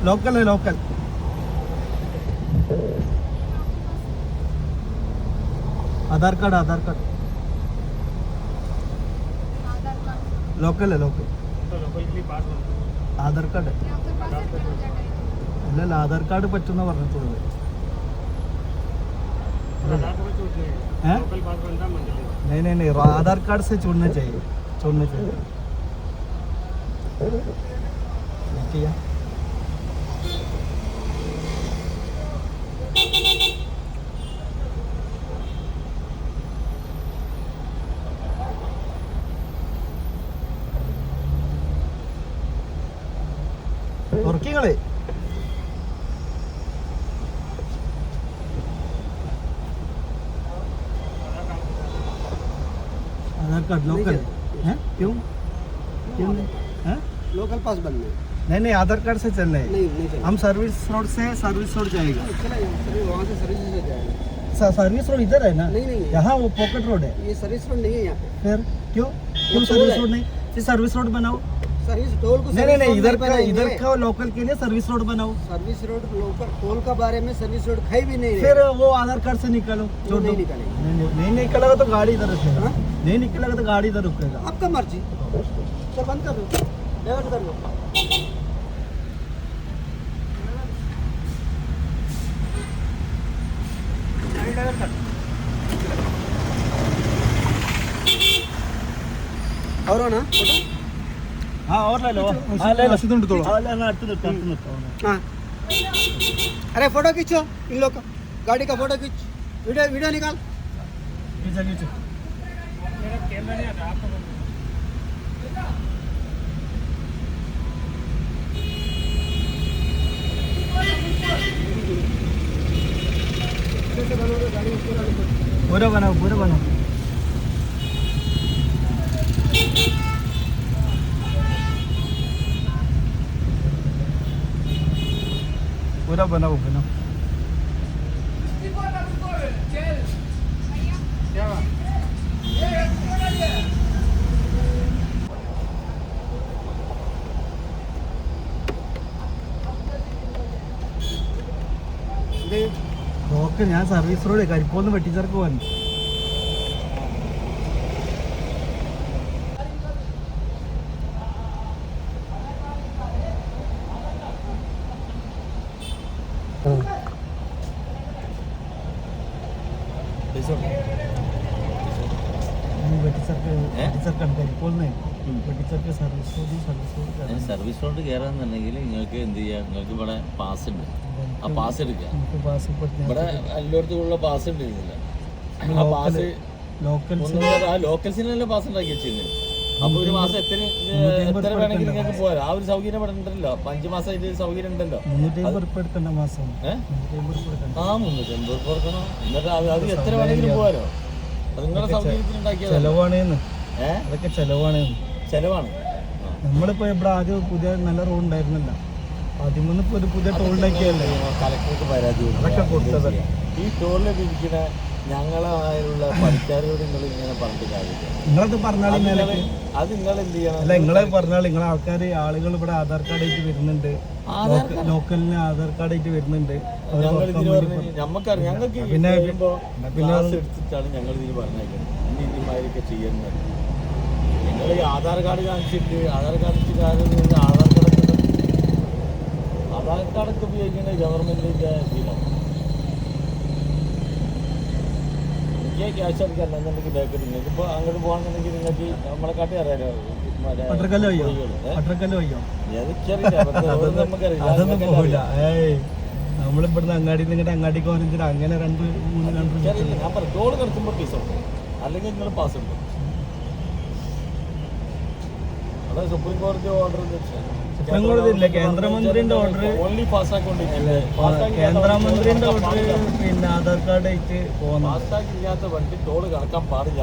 Local है local आधार card local है local आधार card അല്ലല്ല ആധാർ കാർഡ് പറ്റുന്ന പറഞ്ഞിട്ടുള്ളത് नहीं आधार कार्ड से जोड़ना चाहिए क्या തുറക്കിങ്ങളെ आधार कार्ड लोकल है क्यों है लोकल पास बनना है नहीं आधार कार्ड से चलना है नहीं हम सर्विस रोड से सर्विस रोड जाएगा वहाँ से सर्विस से जाएगा सर्विस रोड इधर है ना नहीं यहाँ वो पॉकेट रोड है ये सर्विस रोड नहीं है यहाँ फिर क्यों सर्विस रोड नहीं फिर सर्विस रोड बनाओ सर्विस टोल को नहीं इधर का लोकल के लिए सर्विस रोड बनाओ सर्विस रोड लोकल टोल का बारे में सर्विस रोड खाई भी नहीं फिर वो आधार कार्ड से निकालो जो नहीं निकालेगा नहीं निकलेगा तो गाड़ी इधर रुकेगा नहीं निकलेगा तो गाड़ी इधर रुकेगा आपका मर्जी तो बंद कर दो डाइवर्ट कर लो और ना फोटो हाँ और ले लो हाँ ले लो हाँ लेना हाँ अरे फोटो खींचो इन लोग का गाड़ी का फोटो खींच वीडियो निकाल नीचे कैमरा नहीं आता आपको पूरा बनाओ पूरा बनाओ നോക്ക് ഞാൻ സർവീസ് റോഡ് കരിപ്പോന്ന് വെട്ടിച്ചേർക്ക് പോകാൻ സർവീസ് റോഡ് കയറാന്നുണ്ടെങ്കിൽ നിങ്ങൾക്ക് എന്ത് ചെയ്യാം, നിങ്ങൾക്ക് ഇവിടെ പാസ് ഉണ്ട്, ആ പാസ് എടുക്കുക. ഇവിടെ എല്ലായിടത്തുള്ള പാസ് ഉണ്ടായിരുന്നില്ല, ആ പാസ് ലോക്കൽസിനല്ല പാസ് ഉണ്ടാക്കി വെച്ചിരുന്നത്. അപ്പൊ ഒരു മാസം എത്ര വേണമെങ്കിൽ നിങ്ങൾക്ക് പോരാ. ആ ഒരു സൗകര്യം ഇവിടെ ഉണ്ടല്ലോ, 5 മാസമായിട്ട് സൗകര്യം ഉണ്ടല്ലോ. ആ 350 കൊടുക്കണം. എന്നിട്ട് അത് എത്ര വേണമെങ്കിലും പോരാ. അത് നിങ്ങളുടെ സൗകര്യത്തിന് ഉണ്ടാക്കിയത് ചെലവാണ്. നമ്മളിപ്പോ ഇവിടെ ആദ്യം പുതിയ നല്ല റോഡ് ഉണ്ടായിരുന്നില്ല, അതിമൂന്ന് ഒരു പുതിയ ടോൾ ഉണ്ടാക്കിയല്ലേ കളക്ടർക്ക് പരാതി അതൊക്കെ കൊടുത്തത്. ഈ ടോളിലൊക്കെ ഇരിക്കുന്ന ഞങ്ങളായുള്ള പണിക്കാരോട് നിങ്ങൾ ഇങ്ങനെ പറഞ്ഞിട്ട് കാര്യമില്ല. നിങ്ങളത് പറഞ്ഞാൽ അത് നിങ്ങൾ എന്ത് ചെയ്യണം, അല്ല നിങ്ങളെ പറഞ്ഞാൽ നിങ്ങളെ ആളുകൾ ഇവിടെ ആധാർ കാർഡ് ആയിട്ട് വരുന്നുണ്ട്, ലോക്കലിന് ആധാർ കാർഡ് ആയിട്ട് വരുന്നുണ്ട്. നമുക്കറിയാം, ഞങ്ങൾക്ക് പിന്നെ എടുത്തിട്ടാണ് ഞങ്ങൾ ഇതിന് പറഞ്ഞേക്കുന്നത് ഇനിമാരൊക്കെ ചെയ്യുന്നത്. നിങ്ങൾ ഈ ആധാർ കാർഡ് കാണിച്ചിട്ട് ആധാർ കാർഡൊക്കെ ഉപയോഗിക്കുന്നത് ഗവൺമെന്റിന്റെ ഇതിലാണ്. എനിക്ക് ക്യാഷ് അടിക്കാൻ എന്നുണ്ടെങ്കിൽ ബേക്കറി നിങ്ങൾക്ക് ഇപ്പോൾ അങ്ങോട്ട് പോകണമെന്നുണ്ടെങ്കിൽ നിങ്ങൾക്ക് നമ്മളെ കാട്ടി അറിയാലോ. നമ്മളിവിടുന്ന് അങ്ങാടി നിങ്ങളുടെ അങ്ങാടിക്ക് പോകാൻ അങ്ങനെ 2-3 ഞാൻ പറഞ്ഞു ടോൾ കിടക്കുമ്പോൾ പൈസ ഉണ്ട്, അല്ലെങ്കിൽ നിങ്ങൾ പാസ് ഉണ്ട്. അതെ സുപ്രീം കോടതി ഓർഡർ കേന്ദ്രമന്ത്രിന്റെ ഓർഡർ ഓൺലി പാസ്സാക്കൊണ്ടിരിക്കുന്നത്. കേന്ദ്രമന്ത്രിന്റെ ഓർഡർ പിന്നെ ആധാർ കാർഡ് ആയിട്ട് പോകുന്നു. പാസ്സാക്കി ഇല്ലാത്ത വണ്ടി ടോൾ കടക്കാൻ പാടില്ല.